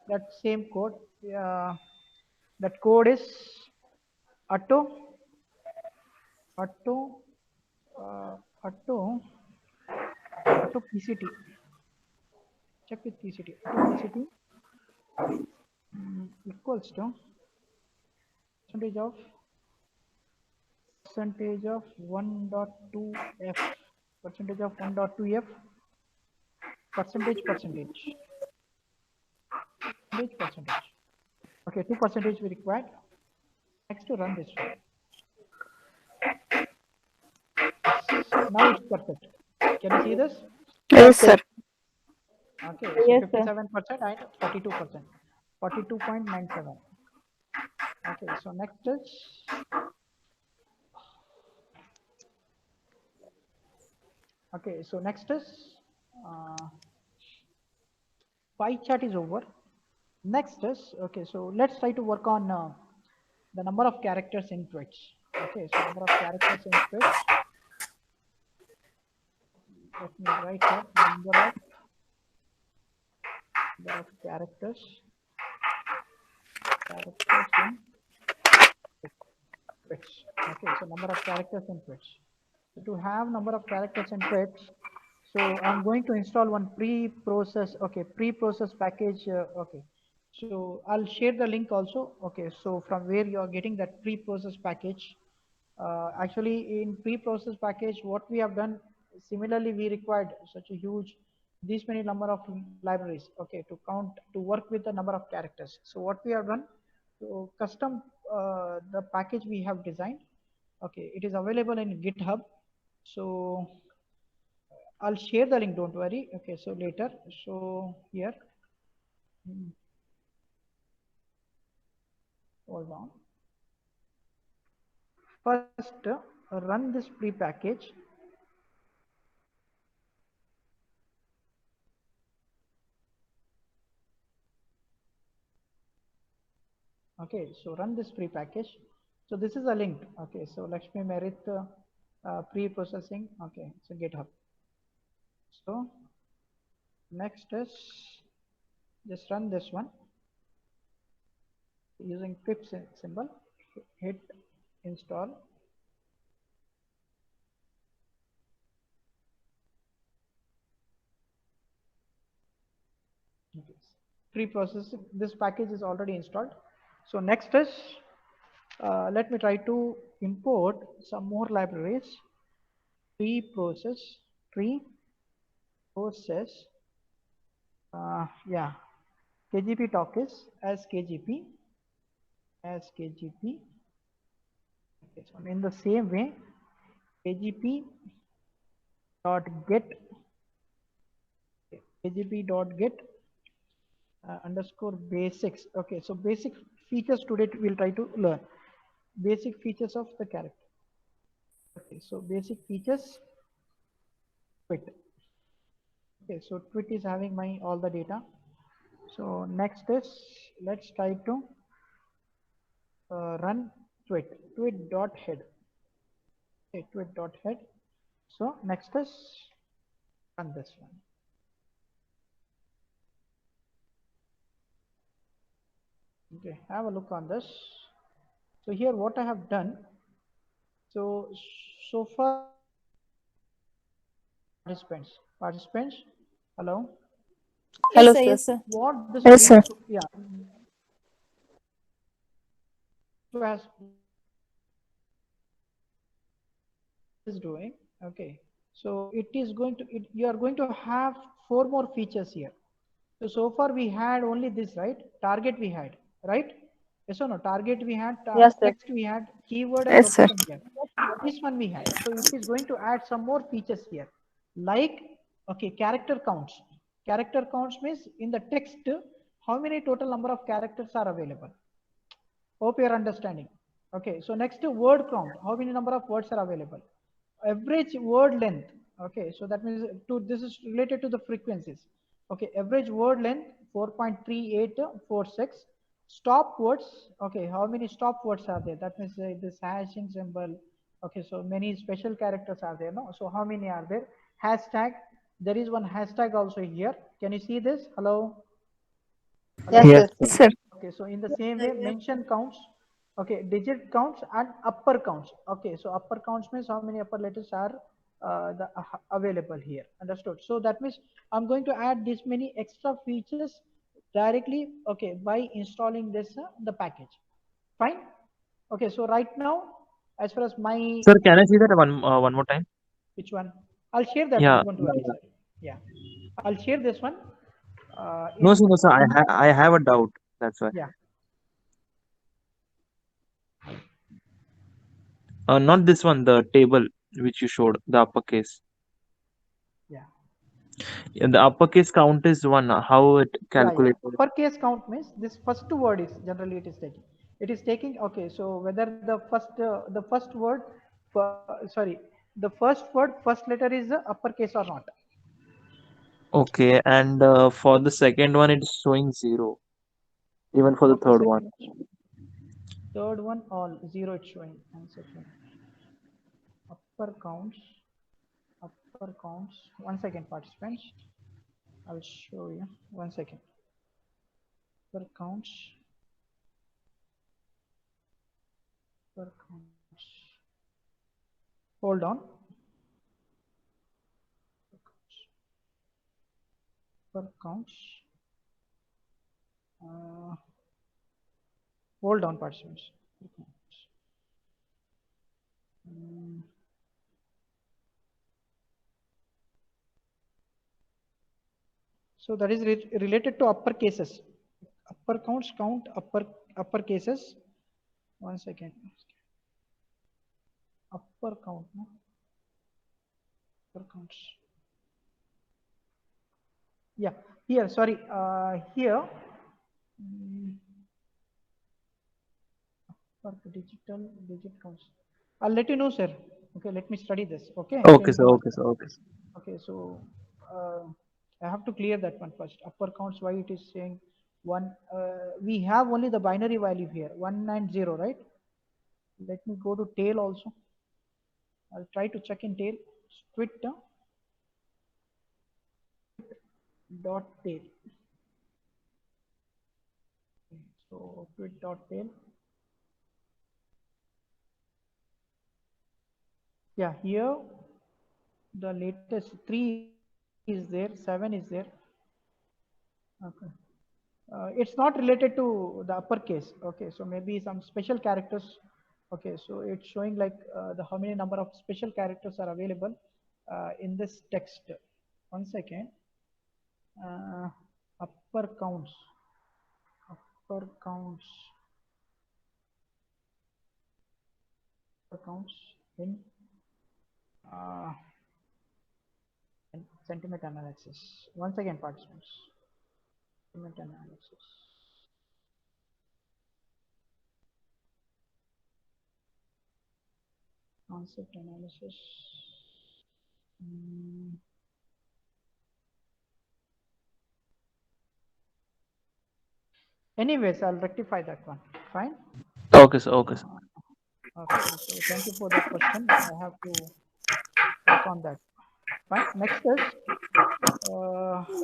Speaker 1: that same code. That code is auto PCT. Check with PCT. Auto PCT equals to percentage of 1.2f, percentage of 1.2f, percentage. Okay, 2% we required. Next to run this one. Now it's perfect. Can you see this?
Speaker 5: Yes, sir.
Speaker 1: Okay, so
Speaker 3: Yes, sir.
Speaker 1: 57% and 42%, 42.97. Okay, so next is pie chart is over. Next is so let's try to work on the number of characters in tweets. Okay, so number of characters in tweets. Let me write here number of characters in tweets. Okay, so number of characters in tweets. So to have number of characters in tweets, so I'm going to install one pre-process package. Okay, so I'll share the link also. Okay, so from where you are getting that pre-process package. Actually, in pre-process package, what we have done, similarly, we required such a huge, this many number of libraries, okay, to work with the number of characters. So what we have done, so custom the package we have designed, okay, it is available in GitHub. So I'll share the link, don't worry. Okay, so later, so here, hold on. First, run this pre-package. Okay, so run this pre-package. So this is a link. Okay, so Lakshmi Merit pre-processing. Okay, so GitHub. So next is just run this one using pip symbol. Hit install. Okay. Pre-processing. This package is already installed. So next is let me try to import some more libraries. Pre-process. Yeah, KGP Talkies as KGP. Okay, so in the same way, KGP dot get underscore basics. Okay, so basic features today we'll try to learn basic features of the character. Okay, so basic features twit. Okay, so twit is having my all the data. So next is, let's try to run twit dot head. Okay, twit dot head. So next is run this one. Okay, have a look on this. So here what I have done. So so far participants, hello.
Speaker 2: Hello,
Speaker 3: Yes, sir.
Speaker 2: sir.
Speaker 3: Yes, sir.
Speaker 1: What this
Speaker 3: Yes, sir.
Speaker 1: yeah, so as is doing, okay, so it is going to you are going to have 4 more features here. So far we had only this, right? Target we had, right? Yes or no? Target we had,
Speaker 2: Yes, sir.
Speaker 1: text we had, keyword and
Speaker 5: Yes, sir.
Speaker 1: location here. This one we had. So it is going to add some more features here, like, okay, character counts. Character counts means in the text how many total number of characters are available. Hope you are understanding. Okay, so next word count, how many number of words are available. Average word length. Okay, so that means this is related to the frequencies. Okay, average word length 4.3846. Stop words. Okay, how many stop words are there? That means this hashing symbol. Okay, so many special characters are there. No, so how many are there? Hashtag. There is one hashtag also here. Can you see this? Hello.
Speaker 2: Yes,
Speaker 1: Hello.
Speaker 4: Yes,
Speaker 2: sir.
Speaker 5: Yes,
Speaker 4: sir.
Speaker 5: sir.
Speaker 1: Okay, so in the same way, mention counts. Okay, digit counts and upper counts. Okay, so upper counts means how many upper letters are available here. Understood? So that means I'm going to add this many extra features directly. Okay, by installing this the package. Fine. Okay, so right now, as far as my
Speaker 4: Sir, can I see that one more time?
Speaker 1: which one, I'll share that one.
Speaker 4: Yeah.
Speaker 1: Don't worry, sir. Yeah, I'll share this one.
Speaker 4: No,
Speaker 1: In
Speaker 4: sir, no, sir. I have a doubt. That's why.
Speaker 1: yeah.
Speaker 4: Not this one, the table which you showed, the uppercase.
Speaker 1: Yeah.
Speaker 4: Yeah, the uppercase count is one. How it
Speaker 1: Yeah.
Speaker 4: calculated?
Speaker 1: Uppercase count means this first word is generally it is taking. It is taking, okay. So whether the first word, sorry, the first word, first letter is uppercase or not.
Speaker 4: Okay, and for the second one, it's showing zero. Even for the
Speaker 1: Okay,
Speaker 4: third one.
Speaker 1: third one all zero it's showing. One second. Upper counts, upper counts. 1 second, participants. I'll show you. 1 second. Upper counts, upper counts. Hold on. Upper counts. Uh, Hold on, participants. Mm, So that is related to upper cases. Upper counts count upper cases. 1 second. Upper count, no? Upper counts. Yeah, here, sorry, here. mm, Upper digital digit counts. I'll let you know, sir. Okay, let me study this. Okay,
Speaker 4: Okay,
Speaker 1: can
Speaker 4: sir.
Speaker 1: give us.
Speaker 4: Okay, sir. Okay, sir.
Speaker 1: Okay, so uh, I have to clear that one first. Upper counts, why it is saying one. We have only the binary value here, 1 and 0, right? Let me go to tail also. I'll try to check in tail. Twitter dot tail. So twit dot tail. Yeah, here the latest 3 is there, 7 is there. Okay. It's not related to the uppercase. Okay, so maybe some special characters. Okay, so it's showing like the how many number of special characters are available in this text. 1 second. Uh, upper counts. Upper counts. Upper counts in uh, sentiment analysis. 1 second, participants. Sentiment analysis. Concept analysis. Mm. Anyways, I'll rectify that one. Fine.
Speaker 4: Okay, sir. Okay, sir.
Speaker 1: Okay. So thank you for that question. I have to work on that. Fine. Next is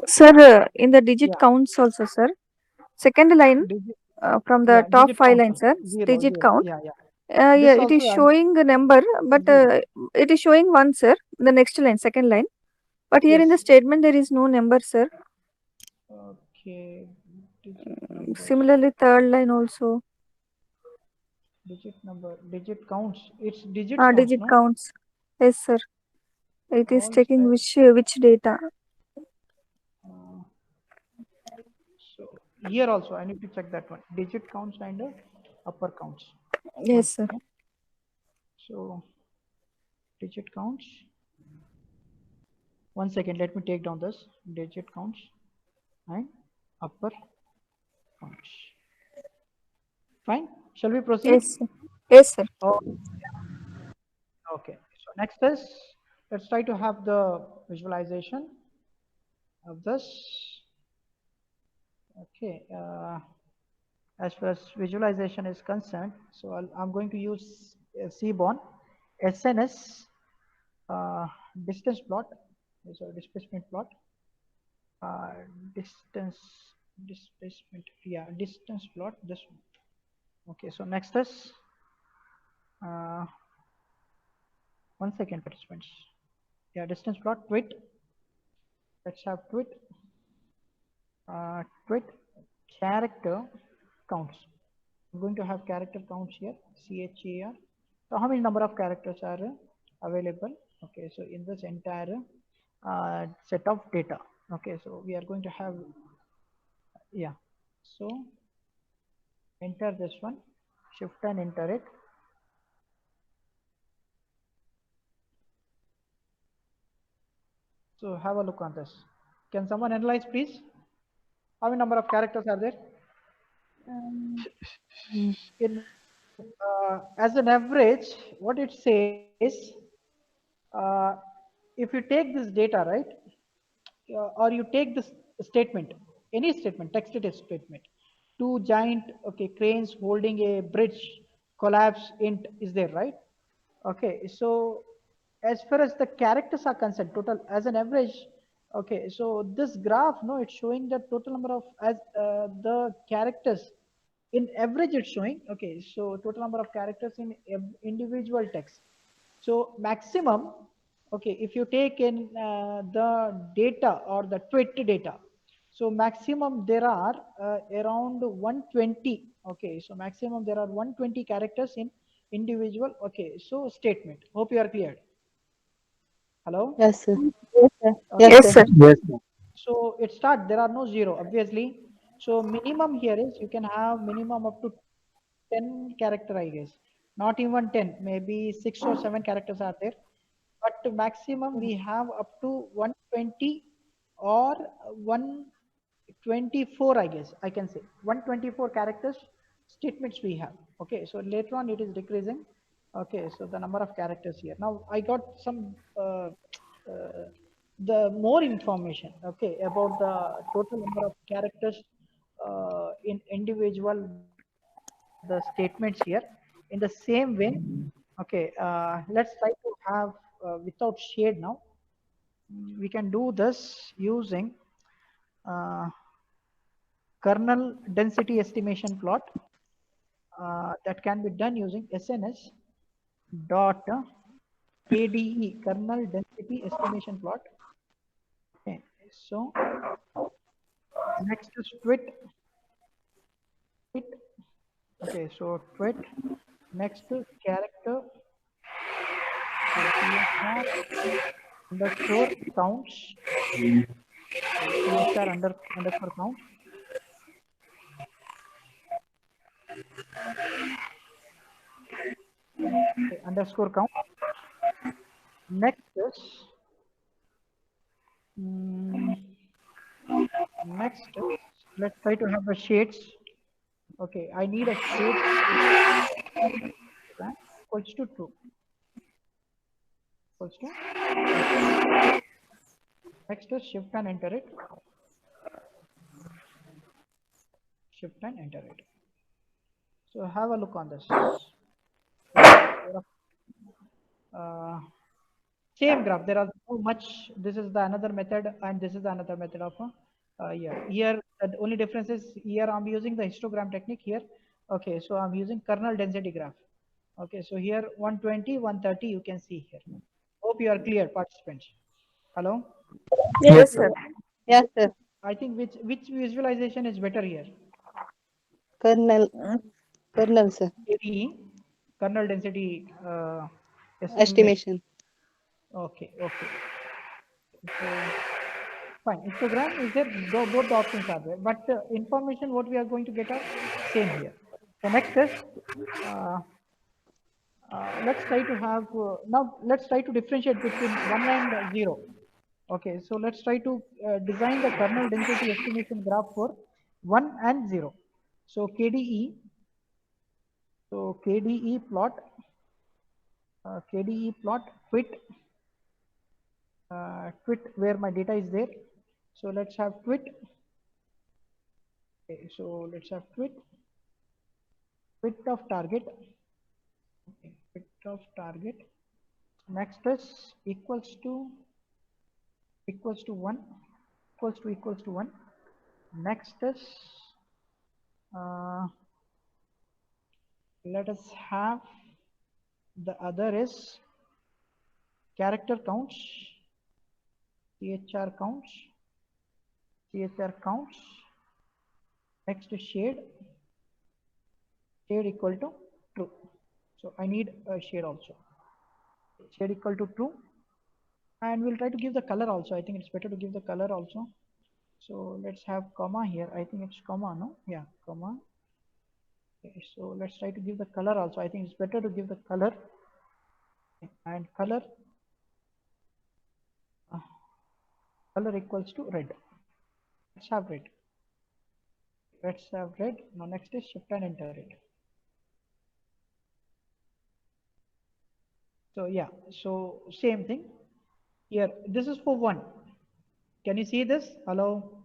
Speaker 5: Sir, in the digit
Speaker 1: yeah,
Speaker 5: counts also, sir. Second line
Speaker 1: digit,
Speaker 5: from the top
Speaker 1: digit
Speaker 5: 5
Speaker 1: count
Speaker 5: lines, sir.
Speaker 1: zero,
Speaker 5: Digit
Speaker 1: zero.
Speaker 5: count.
Speaker 1: Yeah, yeah.
Speaker 5: Yeah,
Speaker 1: This
Speaker 5: it is
Speaker 1: also
Speaker 5: showing a number, but
Speaker 1: zero.
Speaker 5: it is showing 1, sir. The next line, second line. But here in the
Speaker 1: Yes.
Speaker 5: statement, there is no number, sir.
Speaker 1: Okay. Digit numbers.
Speaker 5: Similarly, third line also.
Speaker 1: Digit number. Digit counts. It's digit counts,
Speaker 5: Digit
Speaker 1: no?
Speaker 5: counts. Yes, sir. It is
Speaker 1: All
Speaker 5: taking
Speaker 1: set.
Speaker 5: which data?
Speaker 1: Uh, so here also I need to check that one. Digit counts and upper counts. One
Speaker 5: Yes, sir.
Speaker 1: second. So digit counts. 1 second. Let me take down this. Digit counts and upper counts. Fine. Shall we proceed?
Speaker 5: Yes, sir. Yes, sir.
Speaker 1: Oh, okay. So next is, let's try to have the visualization of this. Okay. As far as visualization is concerned, so I'm going to use Seaborn SNS distance plot. So displacement plot. Distance displacement. Yeah, distance plot. This one. Okay. So next is 1 second, participants. Yeah, distance plot. Twit. Let's have twit. Twit character counts. I'm going to have character counts here, CHAR. So how many number of characters are available? Okay, so in this entire set of data. Okay, so we are going to have, yeah. So enter this one, shift and enter it. So have a look on this. Can someone analyze, please? How many number of characters are there? In as an average, what it says, uh, if you take this data, right, or you take this statement, any statement, text it as statement, two giant, okay, cranes holding a bridge collapse int is there, right? Okay, so as far as the characters are concerned, total as an average, okay, so this graph, no, it's showing the total number of as the characters in average it's showing. Okay, so total number of characters in individual text. So maximum, okay, if you take in the data or the twit data, so maximum there are around 120. Okay, so maximum there are 120 characters in individual. Okay, so statement. Hope you are clear. Hello.
Speaker 2: Yes, sir.
Speaker 3: Yes, sir.
Speaker 1: Okay.
Speaker 5: Yes, sir.
Speaker 4: Yes, sir.
Speaker 1: So it start. There are no zero, obviously. So minimum here is you can have minimum up to 10 character, I guess. Not even 10, maybe 6 or 7 characters are there. But maximum we have up to 120 or 124, I guess I can say 124 characters statements we have. Okay, so later on it is decreasing. Okay, so the number of characters here. Now I got some the more information, okay, about the total number of characters in individual the statements here. In the same way, okay, let's try to have without shade now. We can do this using kernel density estimation plot that can be done using SNS dot KDE, kernel density estimation plot. Okay, so next is twit. Okay, so twit. Next is character. CHR underscore counts. CHR underscore counts. Okay, underscore count. Next is next is, let's try to have the shades. Okay, I need a shades equals to true. Equals to next is shift and enter it. shift and enter it. So have a look on this. Same graph. There are so much. This is the another method, and this is the another method of here. Here the only difference is here I'm using the histogram technique here. Okay, so I'm using kernel density graph. Okay, so here 120, 130 you can see here. Hope you are clear, participants. Hello.
Speaker 5: Yes, sir.
Speaker 2: Yes, sir.
Speaker 1: I think which visualization is better here?
Speaker 2: Kernel, sir.
Speaker 1: KDE, kernel density
Speaker 2: Estimation.
Speaker 1: Okay, okay. So, fine. Histogram is there. Both the options are there, but information what we are going to get are same here. The next is let's try to have now. Let's try to differentiate between 1 and 0. Okay, so let's try to design the kernel density estimation graph for 1 and 0. So KDE. So KDE plot. KDE plot quit. Quit where my data is there. So let's have quit. Okay, so let's have quit of target. Okay, quit of target. Next is equals to 1 equals to 1. Next is let us have the other is character counts, CHR counts, next is shade equal to true. So I need a shade also, shade equal to true, and we'll try to give the color also. I think it's better to give the color also. So let's have comma here. I think it's comma, no? Yeah, comma. Okay, so let's try to give the color also. I think it's better to give the color, and color equals to red. Let's have red. Now next is shift and enter it. So yeah, so same thing here. This is for 1. Can you see this? Hello.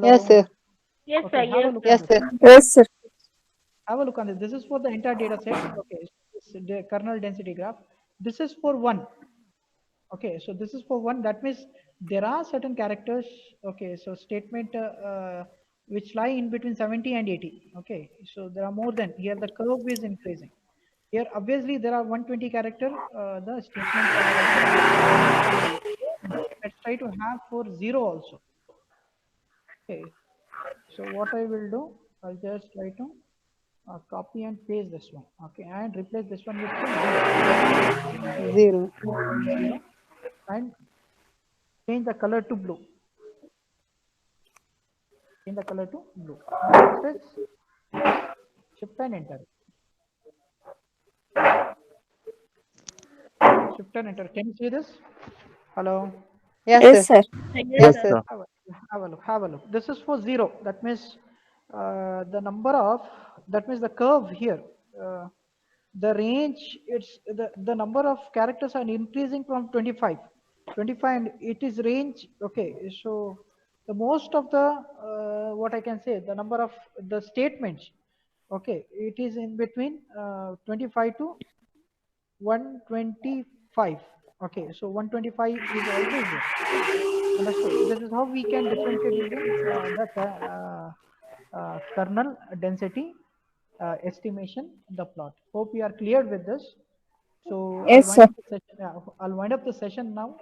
Speaker 2: Yes, sir.
Speaker 3: Yes, sir.
Speaker 1: Okay, have a
Speaker 3: Yes.
Speaker 1: look
Speaker 2: Yes,
Speaker 1: on this.
Speaker 2: sir.
Speaker 5: Yes, sir.
Speaker 1: Have a look on this. This is for the entire data set. Okay, so this is the kernel density graph. This is for 1. Okay, so this is for 1. That means there are certain characters. Okay, so statement which lie in between 70 and 80. Okay, so there are more than here. The curve is increasing. Here, obviously, there are 120 character. The statement. Let's try to have for 0 also. Okay, so what I will do, I'll just try to copy and paste this one. Okay, and replace this one with
Speaker 2: 0.
Speaker 1: 0 and change the color to blue. Change the color to blue. Next is shift and enter. Shift and enter. Can you see this? Hello.
Speaker 2: Yes,
Speaker 5: Yes,
Speaker 2: sir.
Speaker 5: sir.
Speaker 2: Yes, sir.
Speaker 1: Have a look. Have a look. This is for 0. That means the number of, that means the curve here. The range, it's the number of characters are increasing from 25 and it is range. Okay, so the most of the what I can say, the number of the statements, okay, it is in between 25 to 125. Okay, so 125 is always there. Understood. This is how we can differentiate using the kernel density estimation, the plot. Hope you are clear with this. So
Speaker 5: Yes, sir.
Speaker 1: I'll wind up the session now.